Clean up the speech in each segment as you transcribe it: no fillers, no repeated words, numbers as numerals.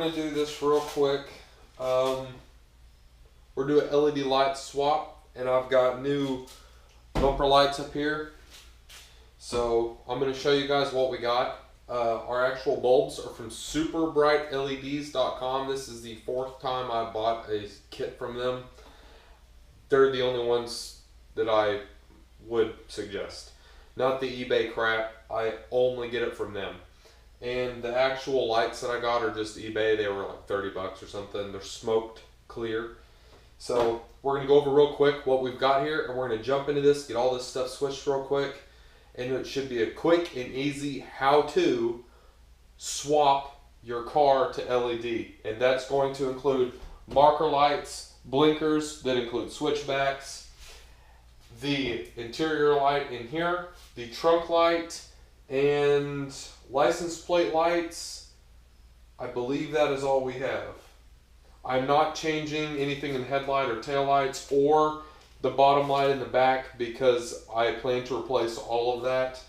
going to do this real quick. We're doing LED light swap, and I've got new bumper lights up here. So I'm going to show you guys what we got. Our actual bulbs are from superbrightleds.com. This is the 4th time I bought a kit from them. They're the only ones that I would suggest. Not the eBay crap. I only get it from them. And the actual lights that I got are just eBay. They were like 30 bucks or something. They're smoked clear. So we're going to go over real quick what we've got here, and we're going to jump into this, get all this stuff switched real quick. And it should be a quick and easy how to swap your car to LED. And that's going to include marker lights, blinkers that include switchbacks, the interior light in here, the trunk light, and license plate lights. I believe that is all we have. I'm not changing anything in headlight or tail lights or the bottom light in the back, because I plan to replace all of that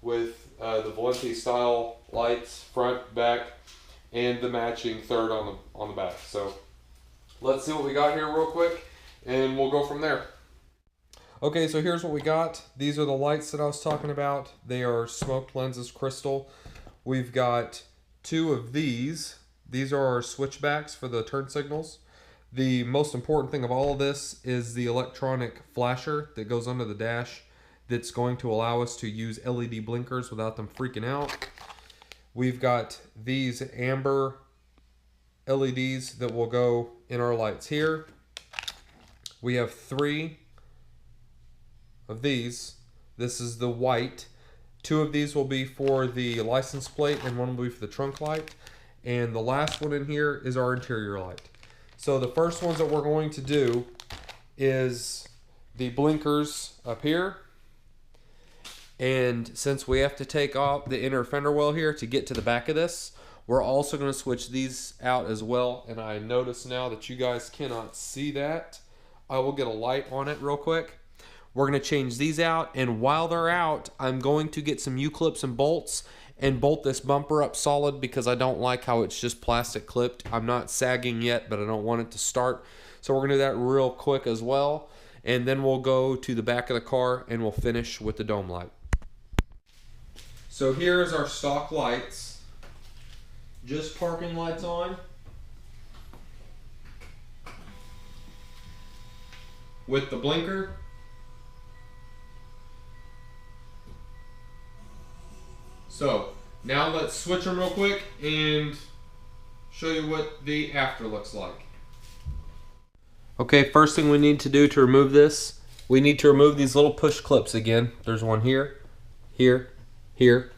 with the Valenti style lights, front, back, and the matching third on the back. So let's see what we got here real quick, and we'll go from there. Okay, so here's what we got. These are the lights that I was talking about. They are smoked lenses crystal. We've got 2 of these. These are our switchbacks for the turn signals. The most important thing of all of this is the electronic flasher that goes under the dash that's going to allow us to use LED blinkers without them freaking out. We've got these amber LEDs that will go in our lights here. We have 3 of these. This is the white. 2 of these will be for the license plate and 1 will be for the trunk light. And the last one in here is our interior light. So the first ones that we're going to do is the blinkers up here. And since we have to take off the inner fender well here to get to the back of this, we're also going to switch these out as well. And I notice now that you guys cannot see that. I will get a light on it real quick. We're going to change these out, and while they're out, I'm going to get some U-clips and bolts and bolt this bumper up solid, because I don't like how it's just plastic clipped. I'm not sagging yet, but I don't want it to start. So we're going to do that real quick as well, and then we'll go to the back of the car and we'll finish with the dome light. So here's our stock lights. Just parking lights on. With the blinker. So now let's switch them real quick and show you what the after looks like. Okay, first thing we need to do to remove this, we need to remove these little push clips again. There's one here, here, here,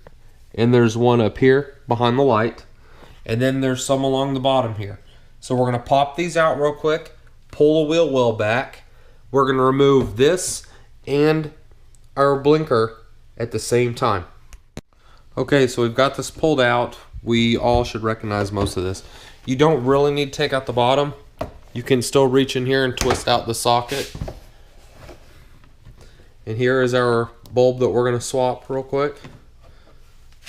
and there's one up here behind the light, and then there's some along the bottom here. So we're going to pop these out real quick, pull the wheel well back. We're going to remove this and our blinker at the same time. Okay, so we've got this pulled out. We all should recognize most of this. You don't really need to take out the bottom. You can still reach in here and twist out the socket. And here is our bulb that we're going to swap real quick.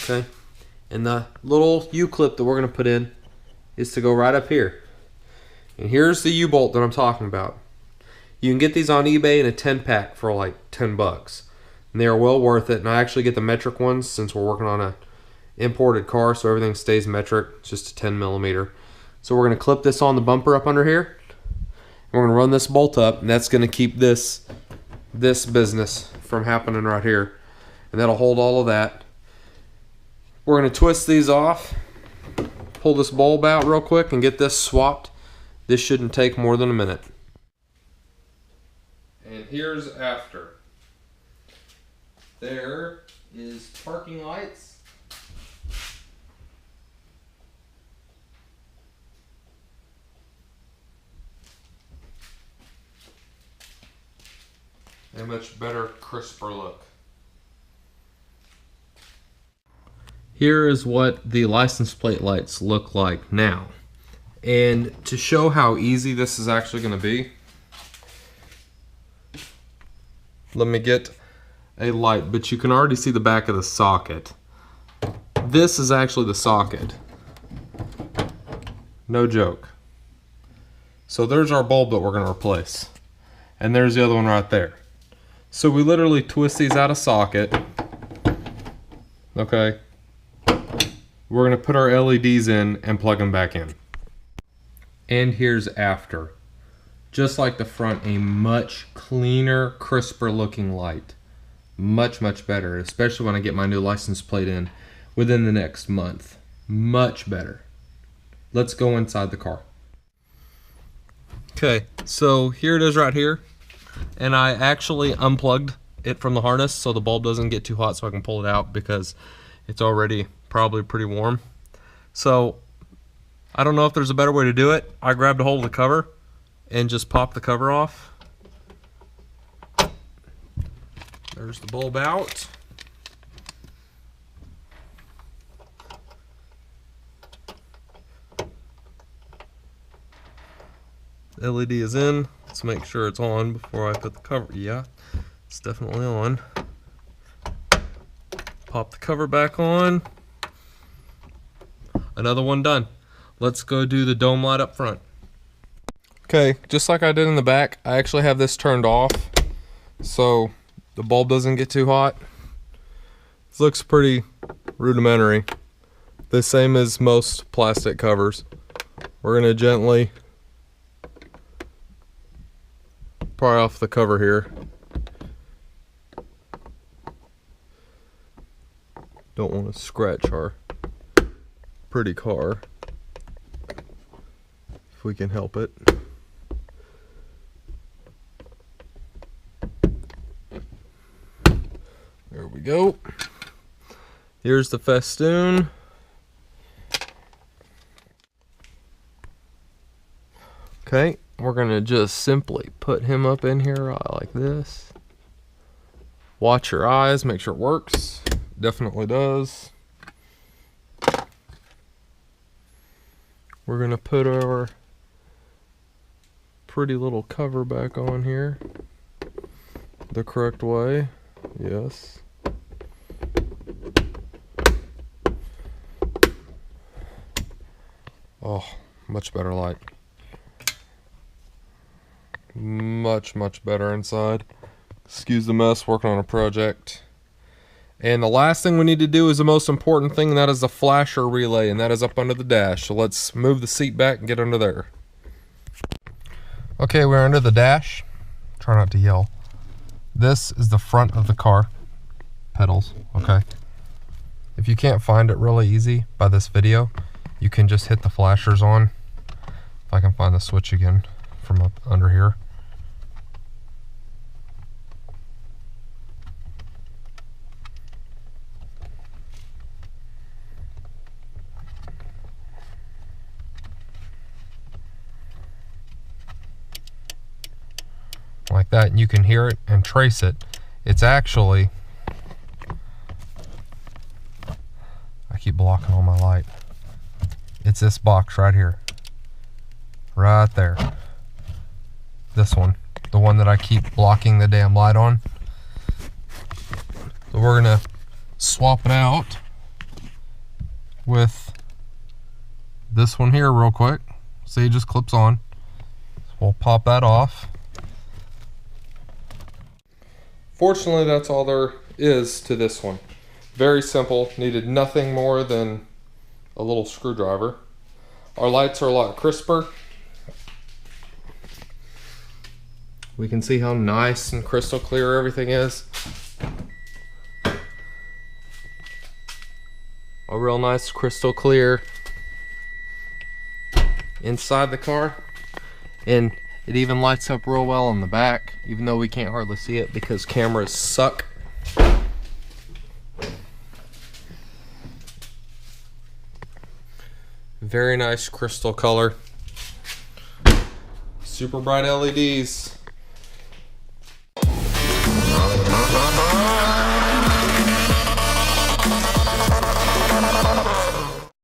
Okay, and the little U-clip that we're going to put in is to go right up here. And here's the U-bolt that I'm talking about. You can get these on eBay in a 10-pack for like 10 bucks. And they are well worth it. And I actually get the metric ones since we're working on a imported car, so everything stays metric. It's just a 10 millimeter. So we're going to clip this on the bumper up under here. And we're going to run this bolt up, and that's going to keep this business from happening right here. And that'll hold all of that. We're going to twist these off, pull this bulb out real quick, and get this swapped. This shouldn't take more than a minute. And here's after. There is parking lights. A much better, crisper look. Here is what the license plate lights look like now. And to show how easy this is actually going to be, let me get a light, but you can already see the back of the socket. This is actually the socket. No joke. So there's our bulb that we're going to replace. And there's the other one right there. So we literally twist these out of socket. Okay. We're going to put our LEDs in and plug them back in. And here's after. Just like the front, a much cleaner, crisper looking light. Much, much better, especially when I get my new license plate in within the next month. Much better. Let's go inside the car. Okay, so here it is right here. And I actually unplugged it from the harness so the bulb doesn't get too hot so I can pull it out because it's already probably pretty warm. So I don't know if there's a better way to do it. I grabbed a hold of the cover and just popped the cover off. There's the bulb out. The LED is in. Let's make sure it's on before I put the cover. Yeah, it's definitely on. Pop the cover back on. Another one done. Let's go do the dome light up front. Okay, just like I did in the back, I actually have this turned off so the bulb doesn't get too hot. This looks pretty rudimentary. The same as most plastic covers. We're going to gently pry off the cover here. Don't want to scratch our pretty car if we can help it. There we go. Here's the festoon. Okay, we're gonna just simply put him up in here like this. Watch your eyes, make sure it works. Definitely does. We're gonna put our pretty little cover back on here the correct way. Yes. Oh, much better light. Much, much better inside. Excuse the mess, working on a project. And the last thing we need to do is the most important thing, and that is the flasher relay, and that is up under the dash. So let's move the seat back and get under there. Okay, we're under the dash. Try not to yell. This is the front of the car. Pedals, okay. If you can't find it really easy by this video, you can just hit the flashers on. If I can find the switch again from up under here. Like that, and you can hear it and trace it. It's actually, I keep blocking all my light. It's this box right here. Right there. This one. The one that I keep blocking the damn light on. So we're gonna swap it out with this one here real quick. See, it just clips on. So we'll pop that off. Fortunately, that's all there is to this one. Very simple, needed nothing more than a little screwdriver. Our lights are a lot crisper. We can see how nice and crystal clear everything is. A real nice crystal clear inside the car. And it even lights up real well on the back, even though we can't hardly see it because cameras suck. Very nice crystal color. Super bright LEDs.